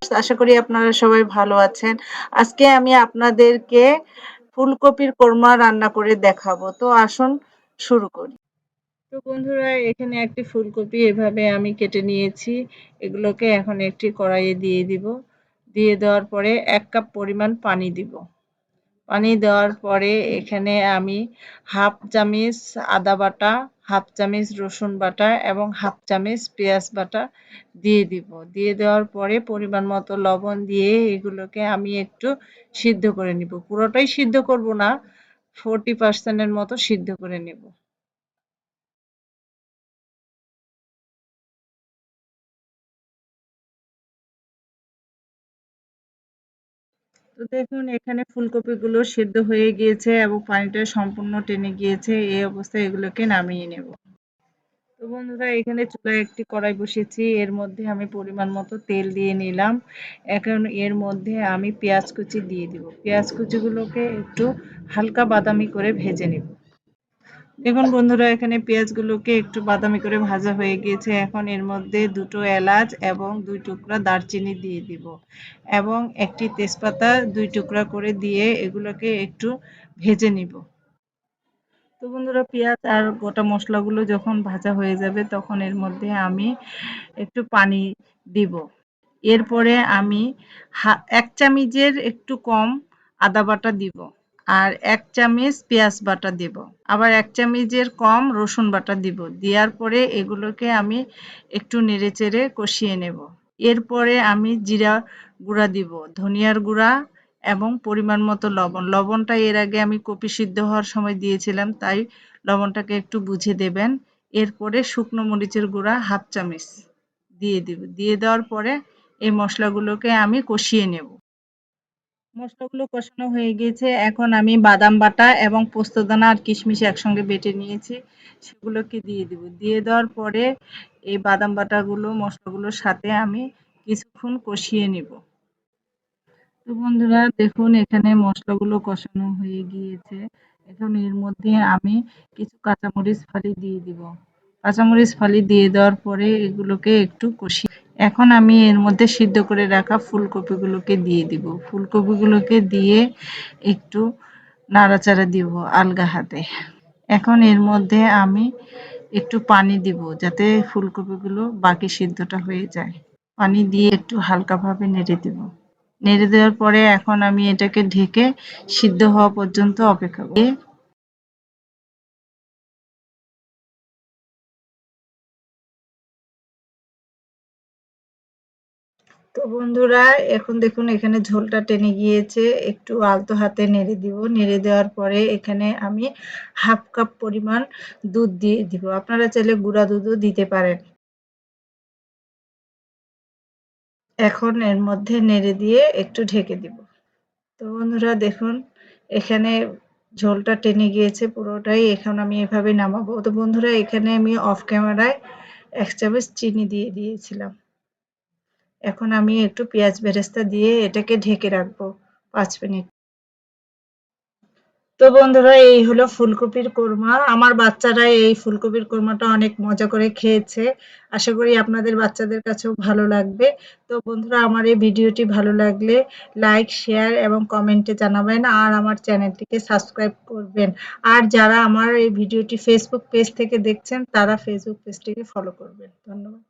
আশা করি আপনারা সবাই ভালো আছেন। আজকে আমি আপনাদেরকে ফুলকপির কোরমা রান্না করে দেখাবো। তো আসুন শুরু করি। তো বন্ধুরা, এখানে একটি ফুলকপি এভাবে আমি কেটে নিয়েছি। এগুলোকে এখন একটি কড়াইয়ে দিয়ে দিব। দিয়ে দেওয়ার পরে ১ কাপ পরিমাণ পানি দিব। পানি দেওয়ার পরে এখানে আমি হাফ চামচ আদা বাটা, হাফ চামচ রসুন বাটা এবং হাফ চামচ পেঁয়াজ বাটা দিয়ে দিব। দিয়ে দেওয়ার পরে পরিমাণ মতো লবণ দিয়ে এগুলোকে আমি একটু সিদ্ধ করে নিব। পুরোটাই সিদ্ধ করব না, 40% এর মতো সিদ্ধ করে নেব। তো দেখুন, এখানে ফুলকপিগুলো সেদ্ধ হয়ে গিয়েছে এবং পানিটা সম্পূর্ণ টেনে গিয়েছে। এই অবস্থায় এগুলোকে নামিয়ে নেব। তো বন্ধুরা, এখানে চুলায় একটি কড়াই বসিয়েছি। এর মধ্যে আমি পরিমাণ মতো তেল দিয়ে নিলাম। এখন এর মধ্যে আমি পেঁয়াজ কুচি দিয়ে দিব। পেঁয়াজ কুচিগুলোকে একটু হালকা বাদামি করে ভেজে নেব। দেখুন বন্ধুরা, এখানে পেঁয়াজগুলোকে একটু বাদামি করে ভাজা হয়ে গিয়েছে। এখন এর মধ্যে 2টো এলাচ এবং 2 টুকরা দারচিনি দিয়ে দিব এবং একটি তেজপাতা 2 টুকরা করে দিয়ে এগুলোকে একটু ভেজে নিব। তো বন্ধুরা, পেঁয়াজ আর গোটা মশলাগুলো যখন ভাজা হয়ে যাবে তখন এর মধ্যে আমি একটু পানি দিব। এরপরে আমি 1 চামচের একটু কম আদা বাটা দিব আর 1 চামচ পেঁয়াজ বাটা দিব। আবার 1 চামচের কম রসুন বাটা দিব। দেওয়ার পরে এগুলোকে আমি একটু নেড়েচেড়ে কষিয়ে নেব। এরপরে আমি জিরা গুঁড়া দিব, ধনিয়ার গুঁড়া এবং পরিমাণ মতো লবণ। লবণটা এর আগে আমি কপি সিদ্ধ হওয়ার সময় দিয়েছিলাম, তাই লবণটাকে একটু বুঝে দেবেন। এরপরে শুকনো মরিচের গুঁড়া হাফ চামচ দিয়ে দিব। দিয়ে দেওয়ার পরে এই মশলাগুলোকে আমি কষিয়ে নেব। মশলাগুলো কষানো হয়ে গিয়েছে। এখন আমি বাদাম বাটা এবং পোস্তদানা আর কিশমিশ একসঙ্গে বেটে নিয়েছি, সেগুলোকে দিয়ে দিব। দিয়ে দেওয়ার পরে এই বাদাম বাটাগুলো মশলাগুলোর সাথে আমি কিছুক্ষণ কষিয়ে নিব। তো বন্ধুরা, দেখুন এখানে মশলাগুলো কষানো হয়ে গিয়েছে। এখন এর মধ্যে আমি কিছু কাঁচামরিচ ফালি দিয়ে দিব। কাঁচামরিচ ফালি দিয়ে দেওয়ার পরে এগুলোকে একটু কষিয়ে এখন আমি এর মধ্যে সিদ্ধ করে রাখা ফুলকপিগুলোকে দিয়ে দিব। ফুলকপিগুলোকে দিয়ে একটু নাড়াচাড়া দিব আলগা হাতে। এখন এর মধ্যে আমি একটু পানি দিব যাতে ফুলকপিগুলো বাকি সিদ্ধটা হয়ে যায়। পানি দিয়ে একটু হালকাভাবে নেড়ে দেব। নেড়ে দেওয়ার পরে এখন আমি এটাকে ঢেকে সিদ্ধ হওয়া পর্যন্ত অপেক্ষা করব। তো বন্ধুরা, এখন দেখুন এখানে ঝোলটা টেনে গিয়েছে। একটু আলতো হাতে নেড়ে দিব। নেড়ে দেওয়ার পরে এখানে আমি হাফ কাপ পরিমাণ দুধ দিয়ে দিব। আপনারা চাইলে গুঁড়া দুধও দিতে পারেন। এখন এর মধ্যে নেড়ে দিয়ে একটু ঢেকে দিব। তো বন্ধুরা, দেখুন এখানে ঝোলটা টেনে গিয়েছে পুরোটাই। এখন আমি এভাবে নামাবো। তো বন্ধুরা, এখানে আমি অফ ক্যামেরায় 1 চামচ চিনি দিয়ে দিয়েছিলাম। এখন আমি একটু পেঁয়াজ বেরেস্তা দিয়ে এটাকে ঢেকে রাখবো 5 মিনিট। তো বন্ধুরা, এই হলো ফুলকপির কোরমা। আমার বাচ্চারা এই ফুলকপির কোরমাটা অনেক মজা করে খেয়েছে। আশা করি আপনাদের বাচ্চাদের কাছেও ভালো লাগবে। তো বন্ধুরা, আমার এই ভিডিওটি ভালো লাগলে লাইক, শেয়ার এবং কমেন্টে জানাবেন আর আমার চ্যানেলটিকে সাবস্ক্রাইব করবেন। আর যারা আমার এই ভিডিওটি ফেসবুক পেজ থেকে দেখছেন তারা ফেসবুক পেজটিকে ফলো করবেন। ধন্যবাদ।